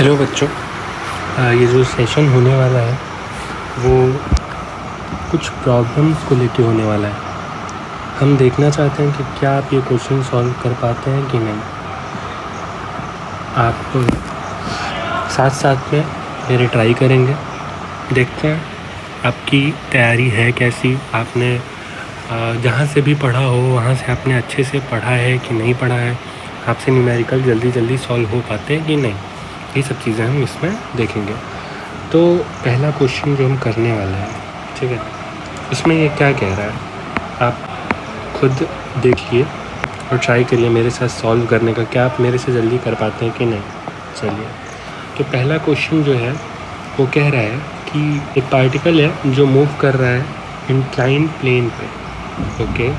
Hello बच्चों, ये जो सेशन होने वाला है वो कुछ प्रॉब्लम्स को लेके होने वाला है। हम देखना चाहते हैं कि क्या आप ये क्वेश्चन सॉल्व कर पाते हैं कि नहीं। आप साथ साथ में मेरे ट्राई करेंगे, देखते हैं आपकी तैयारी है कैसी। आपने जहाँ से भी पढ़ा हो वहाँ से आपने अच्छे से पढ़ा है कि नहीं पढ़ा है, आपसे न्यूमेरिकल जल्दी सॉल्व हो पाते हैं कि नहीं, ये सब चीज़ें हम इसमें देखेंगे। तो पहला क्वेश्चन जो हम करने वाले हैं, ठीक है, इसमें ये क्या कह रहा है आप खुद देखिए और ट्राई करिए मेरे साथ सॉल्व करने का, क्या आप मेरे से जल्दी कर पाते हैं कि नहीं। चलिए, तो पहला क्वेश्चन जो है वो कह रहा है कि एक पार्टिकल है जो मूव कर रहा है इंक्लाइंड प्लेन पे, ओके,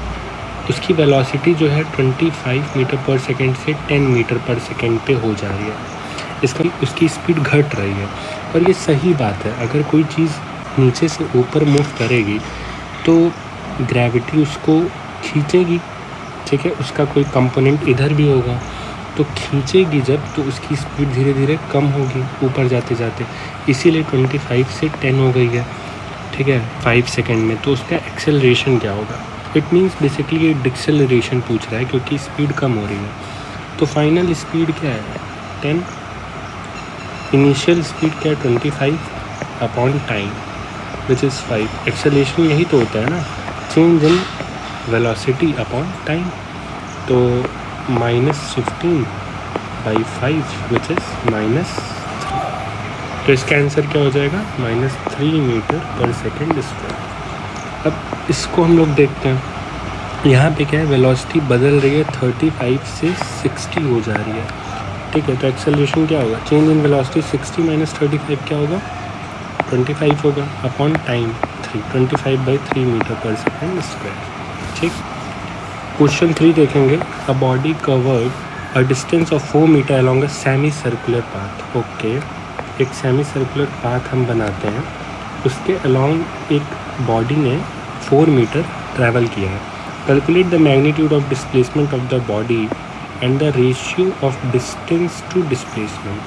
उसकी वेलोसिटी जो है 25 मीटर पर सेकेंड से 10 मीटर पर सेकेंड पे हो जा रही है। उसकी स्पीड घट रही है और ये सही बात है। अगर कोई चीज़ नीचे से ऊपर मूव करेगी तो ग्रेविटी उसको खींचेगी, ठीक है, उसका कोई कंपोनेंट इधर भी होगा तो खींचेगी जब, तो उसकी स्पीड धीरे धीरे कम होगी ऊपर जाते जाते, इसीलिए 25 से 10 हो गई है, ठीक है, 5 सेकेंड में। तो उसका एक्सेलरेशन क्या होगा। इट मीन्स बेसिकली ये डिक्सेलरेशन पूछ रहा है क्योंकि स्पीड कम हो रही है। तो फाइनल स्पीड क्या है 10, इनिशियल स्पीड क्या है 25 upon time which is 5। Acceleration यही तो होता है ना, change in velocity upon time. तो -15/5 विच इज़ -3। तो इसका आंसर क्या हो जाएगा -3 मीटर पर सेकेंड स्क्वायर। अब इसको हम लोग देखते हैं। यहाँ पे क्या है, वेलोसिटी बदल रही है, 35 से 60 हो जा रही है, ठीक है। तो एक्सेलरेशन क्या होगा, चेंज इन वेलोसिटी 60 - 35 क्या होगा 25 होगा upon time 3, 25/3 metre per second square, ठीक। क्वेश्चन 3 देखेंगे। A body covered a distance of 4 metre along a semi circular path, okay. एक सेमी सर्कुलर पाथ हम बनाते हैं, उसके अलॉन्ग एक बॉडी ने 4 मीटर ट्रैवल किया है। Calculate the magnitude of displacement of the body and the ratio of distance to displacement,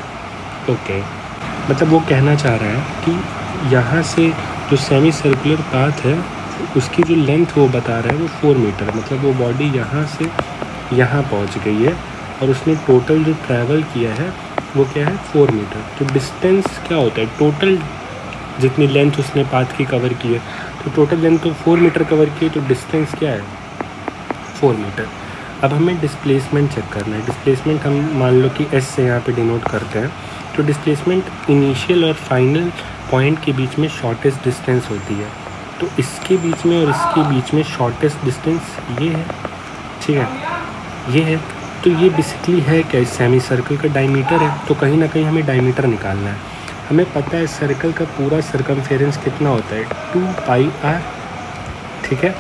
okay. मतलब वो कहना चाह रहा है कि यहाँ से जो सेमी सर्कुलर पाथ है उसकी जो लेंथ वो बता रहा है वो 4 मीटर, मतलब वो बॉडी यहाँ से यहाँ पहुँच गई है और उसने टोटल जो ट्रैवल किया है वो क्या है 4 मीटर। तो डिस्टेंस क्या होता है, टोटल जितनी लेंथ उसने पाथ की कवर की है, तो टोटल लेंथ तो 4 मीटर कवर की है, तो डिस्टेंस क्या है 4 मीटर। अब हमें डिस्प्लेसमेंट चेक करना है। डिस्प्लेसमेंट हम मान लो कि एस से यहाँ पे डिनोट करते हैं। तो डिस्प्लेसमेंट इनिशियल और फाइनल पॉइंट के बीच में शॉर्टेस्ट डिस्टेंस होती है। तो इसके बीच में और इसके बीच में शॉर्टेस्ट डिस्टेंस ये है, ठीक है, ये है। तो ये बेसिकली है क्या, सेमी सर्कल का डायमीटर है। तो कहीं ना कहीं हमें डायमीटर निकालना है। हमें पता है सर्कल का पूरा सर्कमफेरेंस कितना होता है 2πr, ठीक है।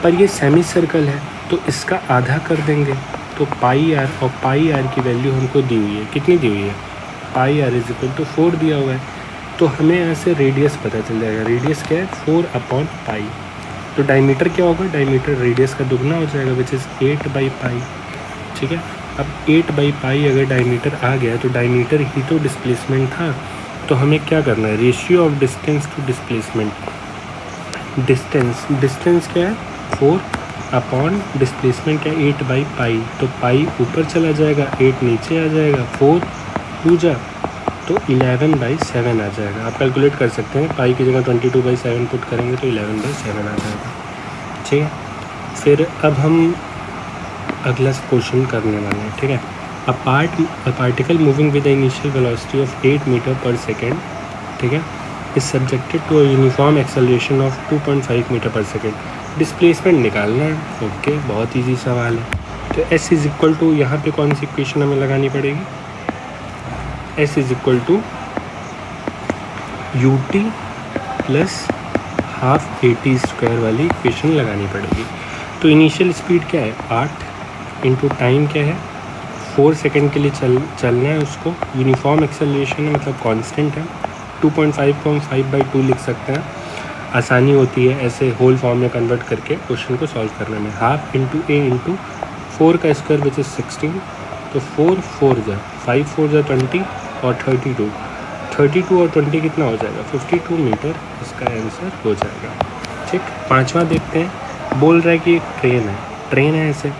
पर ये सेमी सर्कल है तो इसका आधा कर देंगे, तो πr, और πr की वैल्यू हमको दी हुई है, कितनी दी हुई है πr = 4 दिया हुआ है। तो हमें यहाँ से रेडियस पता चल जाएगा। रेडियस क्या है 4/π। तो डायमीटर क्या होगा, डायमीटर रेडियस का दुगना हो जाएगा विच इज़ 8/π, ठीक है। अब 8/π अगर डायमीटर आ गया तो डायमीटर ही तो डिस्प्लेसमेंट था। तो हमें क्या करना है, ratio of distance to displacement. Distance क्या है 4 अपॉन डिस्प्लेसमेंट क्या है 8/π। तो पाई ऊपर चला जाएगा, 8 नीचे आ जाएगा, 4 2 जा तो 11/7 आ जाएगा। आप कैलकुलेट कर सकते हैं, पाई की जगह 22/7 पुट करेंगे तो 11/7 आ जाएगा, ठीक है। फिर अब हम अगला क्वेश्चन करने वाले हैं, ठीक है। A particle moving with the initial velocity of 8 metre per second, ठीक है, is subjected to a uniform acceleration of 2.5 metre per second. Displacement निकालना है, ओके, बहुत ईजी सवाल है। तो S = यहाँ पे कौन सी इक्वेशन हमें लगानी पड़ेगी, S = ut plus half AT² वाली इक्वेशन लगानी पड़ेगी। तो इनिशियल स्पीड क्या है 8 इंटू टाइम क्या है 4 सेकेंड के लिए चलना है उसको। यूनिफॉर्म एक्सेलरेशन है, मतलब कांस्टेंट है। 2.5 को हम 5/2 लिख सकते हैं, आसानी होती है ऐसे होल फॉर्म में कन्वर्ट करके क्वेश्चन को सॉल्व करने में। हाफ इंटू a इंटू 4 का स्क्वायर विच इज़ 16। तो 4 4 जा 5 4 जा 20, और 32 और 20 कितना हो जाएगा, 52 मीटर इसका आंसर हो जाएगा। ठीक, पांचवा देखते हैं। बोल रहा है कि एक ट्रेन है ऐसे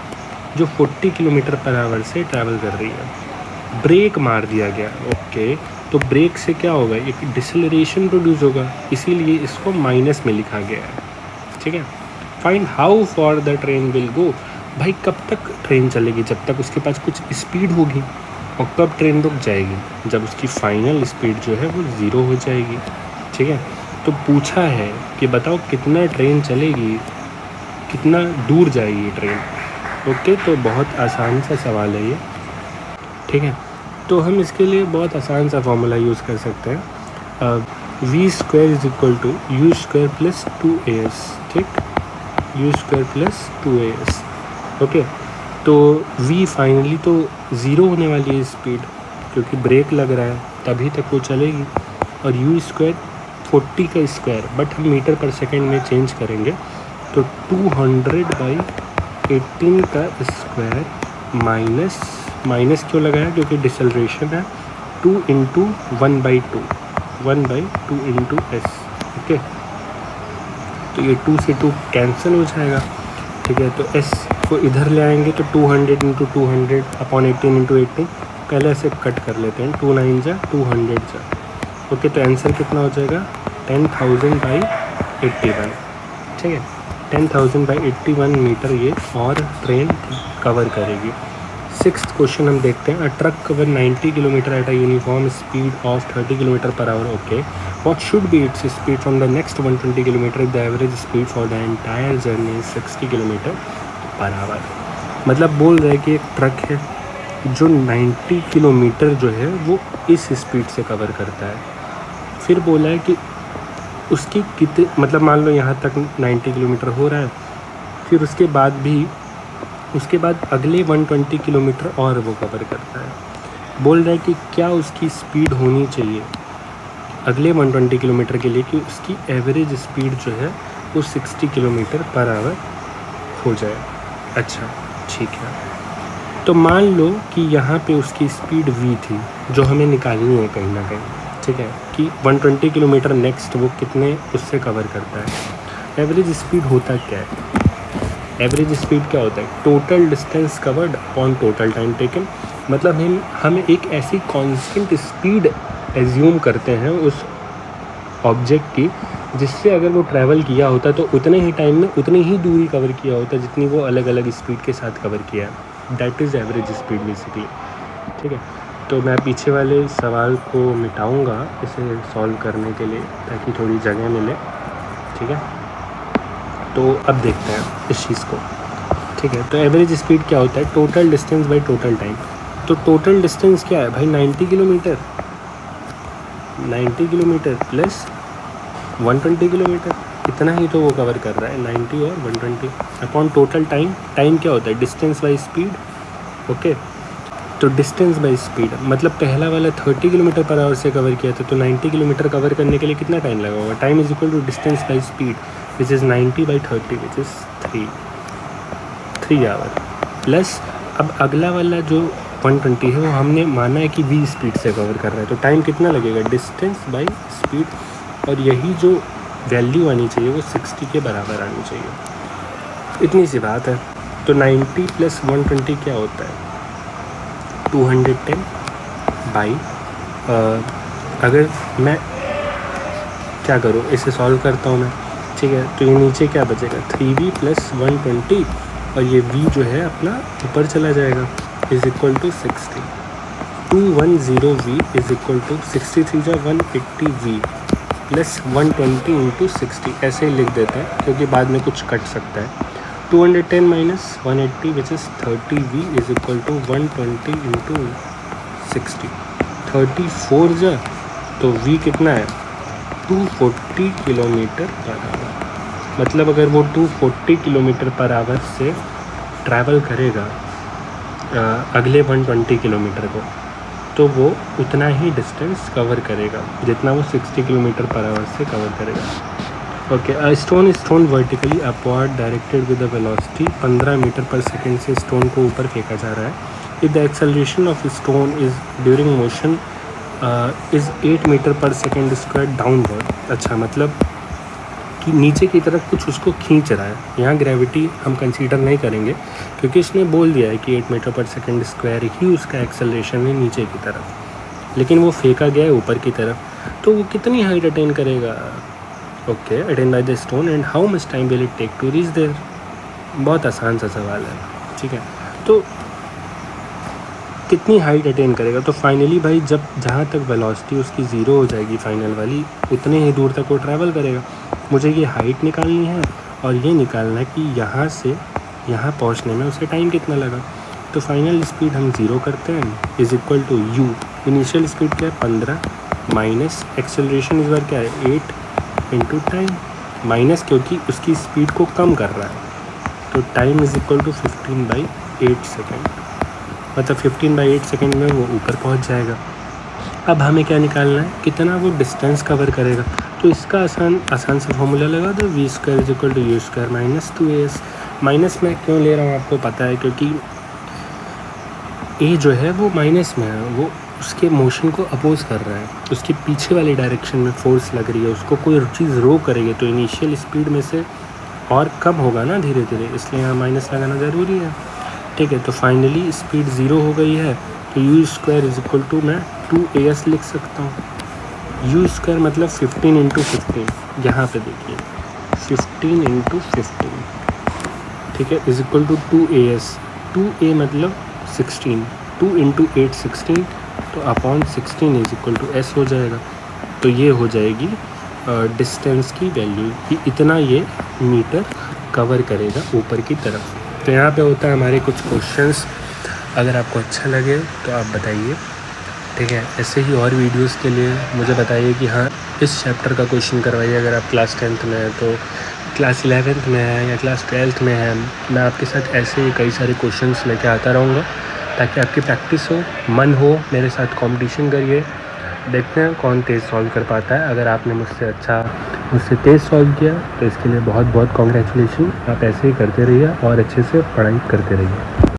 जो 40 किलोमीटर पर आवर से ट्रैवल कर रही है, ब्रेक मार दिया गया। ओके, तो ब्रेक से क्या होगा, एक डिसलरेशन प्रोड्यूस होगा, इसीलिए इसको माइनस में लिखा गया है। ठीक है, find how for the train will go. भाई कब तक ट्रेन चलेगी, जब तक उसके पास कुछ स्पीड होगी, और कब ट्रेन रुक जाएगी, जब उसकी फाइनल स्पीड जो है वो 0 हो जाएगी। ठीक है, तो पूछा है कि बताओ कितना ट्रेन चलेगी, कितना दूर जाएगी ट्रेन। ओके, तो बहुत आसान सा सवाल है ये। ठीक है, तो हम इसके लिए बहुत आसान सा फॉर्मूला यूज़ कर सकते हैं, v² is equal to u² plus 2as। ठीक, u² प्लस 2as। ओके, तो v फाइनली तो 0 होने वाली है स्पीड, क्योंकि ब्रेक लग रहा है तभी तक वो चलेगी, और u² 40 का स्क्वायर, बट हम मीटर पर सेकेंड में चेंज करेंगे, तो 200/18 का स्क्वायर माइनस क्यों लगाया, क्योंकि डिसलरेशन है, 2 × 1/2 इंटू s। ओके, तो ये 2 से 2 कैंसिल हो जाएगा। ठीक है, तो s को इधर ले आएंगे तो 200 × 200/18 × 18, पहले ऐसे कट कर लेते हैं, 2 9 जा 200 जा। ओके, तो आंसर कितना हो जाएगा, 10,000/81। ठीक है, 10,000/81 मीटर ये और ट्रेन कवर करेगी। 6th क्वेश्चन हम देखते हैं। A truck cover 90 kilometre at a uniform speed of 30 kilometre per hour. Okay, what should be its speed from the next 120 kilometre if the average speed for the entire journey is 60 kilometre per hour. मतलब बोल रहे हैं कि एक truck है जो 90 kilometre जो है वो इस स्पीड से कवर करता है। फिर बोला है कि उसकी कितने, मतलब मान लो यहाँ तक 90 किलोमीटर हो रहा है, फिर उसके बाद अगले 120 किलोमीटर और वो कवर करता है। बोल रहा है कि क्या उसकी स्पीड होनी चाहिए अगले 120 किलोमीटर के लिए कि उसकी एवरेज स्पीड जो है वो 60 किलोमीटर पर आवर हो जाए। अच्छा, ठीक है, तो मान लो कि यहाँ पे उसकी स्पीड v थी जो हमें निकालनी है कहीं ना कहीं। ठीक है, कि 120 किलोमीटर नेक्स्ट वो कितने उससे कवर करता है। एवरेज स्पीड होता क्या है, एवरेज स्पीड क्या होता है, total distance covered upon total time taken. मतलब हम एक ऐसी कांस्टेंट स्पीड एज्यूम करते हैं उस ऑब्जेक्ट की जिससे अगर वो ट्रैवल किया होता तो उतने ही टाइम में उतनी ही दूरी कवर किया होता जितनी वो अलग अलग स्पीड के साथ कवर किया है। That is average speed basically. ठीक है, तो मैं पीछे वाले सवाल को मिटाऊंगा इसे सॉल्व करने के लिए ताकि थोड़ी जगह मिले। ठीक है, तो अब देखते हैं इस चीज़ को। ठीक है, तो एवरेज स्पीड क्या होता है, total distance by total time. तो टोटल डिस्टेंस क्या है भाई, 90 किलोमीटर प्लस 120 किलोमीटर, इतना ही तो वो कवर कर रहा है, 90 और 120 अपॉन टोटल टाइम। टाइम क्या होता है, डिस्टेंस बाई स्पीड। ओके, तो डिस्टेंस बाई स्पीड मतलब पहला वाला 30 किलोमीटर पर आवर से कवर किया था, तो 90 किलोमीटर कवर करने के लिए कितना टाइम लगा होगा। Time is equal to distance by speed which is 90/30 which is 3 hour plus अब अगला वाला जो 120 है वो हमने माना है कि v स्पीड से कवर कर रहा है, तो टाइम कितना लगेगा, डिस्टेंस बाई स्पीड, और यही जो वैल्यू आनी चाहिए वो 60 के बराबर आनी चाहिए। इतनी सी बात है। तो 90 + 120 क्या होता है, 210 बाई अगर मैं क्या करूँ, इसे सॉल्व करता हूँ मैं। ठीक है, तो ये नीचे क्या बचेगा, 3v + 120, और ये v जो है अपना ऊपर चला जाएगा, is equal to 60। 210v is equal to 63 × 180v plus 120 × 60, ऐसे ही लिख देते हैं क्योंकि बाद में कुछ कट सकता है। 210 - 180 which is 30v is equal to 120 × 60, 34 जा तो v कितना है, 240 किलोमीटर पर आवर। मतलब अगर वो 240 किलोमीटर पर आवर से ट्रैवल करेगा अगले 120 किलोमीटर को, तो वो उतना ही डिस्टेंस कवर करेगा जितना वो 60 किलोमीटर पर आवर से कवर करेगा। Okay, a stone is thrown vertically upward directed with the velocity 15 metre per second से स्टोन को ऊपर फेंका जा रहा है। If the acceleration of stone is during motion is 8 metre per second square downward. अच्छा, मतलब कि नीचे की तरफ कुछ उसको खींच रहा है। यहाँ ग्रेविटी हम कंसीडर नहीं करेंगे क्योंकि इसने बोल दिया है कि 8 मीटर पर सेकेंड स्क्वायर ही उसका एक्सेलरेशन है नीचे की तरफ, लेकिन वो फेंका गया है ऊपर की तरफ, तो वो कितनी हाइट अटेन करेगा? Okay, attain by the stone and how much time will it take to reach there. बहुत आसान सा सवाल है, ठीक है। तो कितनी हाइट अटेन करेगा? तो फाइनली भाई जब जहाँ तक वेलोसिटी उसकी ज़ीरो हो जाएगी फाइनल वाली, उतने ही दूर तक वो ट्रैवल करेगा। मुझे ये हाइट निकालनी है और ये निकालना है कि यहाँ से यहाँ पहुँचने में उसे टाइम कितना लगा। तो फाइनल स्पीड हम ज़ीरो करते हैं is equal to u. Initial speed क्या है? 15 माइनस एक्सेलरेशन इस बार क्या है? 8 इंटू टाइम, माइनस क्योंकि उसकी स्पीड को कम कर रहा है, तो time is equal to 15/8 second. मतलब 15/8 सेकेंड में वो ऊपर पहुंच जाएगा। अब हमें क्या निकालना है? कितना वो डिस्टेंस कवर करेगा। तो इसका आसान सा फॉर्मूला लगा दो, v² is equal to u² minus 2as। Minus में क्यों ले रहा हूँ आपको पता है, क्योंकि a जो है वो माइनस में है, वो उसके मोशन को अपोज कर रहा है, उसके पीछे वाली डायरेक्शन में फोर्स लग रही है, उसको कोई चीज़ रो करेगी, तो इनिशियल स्पीड में से और कम होगा ना धीरे धीरे, इसलिए यहाँ माइनस लगाना ज़रूरी है, ठीक है। तो फाइनली स्पीड ज़ीरो हो गई है, तो u² इज इक्वल टू मैं 2as लिख सकता हूँ। u² मतलब 15 इंटू 15, यहाँ पर देखिए 15 इंटू 15, ठीक है, is equal to 2as। 2a मतलब 16, 2 इंटू 8 16, तो upon 16 is equal to s हो जाएगा। तो ये हो जाएगी डिस्टेंस की वैल्यू कि इतना ये मीटर कवर करेगा ऊपर की तरफ। तो यहाँ पे होता है हमारे कुछ क्वेश्चंस, अगर आपको अच्छा लगे तो आप बताइए, ठीक है। ऐसे ही और वीडियोस के लिए मुझे बताइए कि हाँ इस चैप्टर का क्वेश्चन करवाइए। अगर आप क्लास 10th में है तो क्लास 11th में है या क्लास 12th में है, मैं आपके साथ ऐसे ही कई सारे क्वेश्चंस लेके आता रहूँगा ताकि आपकी प्रैक्टिस हो, मन हो, मेरे साथ कंपटीशन करिए, देखते हैं कौन तेज़ सॉल्व कर पाता है। अगर आपने मुझसे तेज़ सॉल्व किया तो इसके लिए बहुत बहुत कॉन्ग्रेचुलेशन। आप ऐसे ही करते रहिए और अच्छे से पढ़ाई करते रहिए।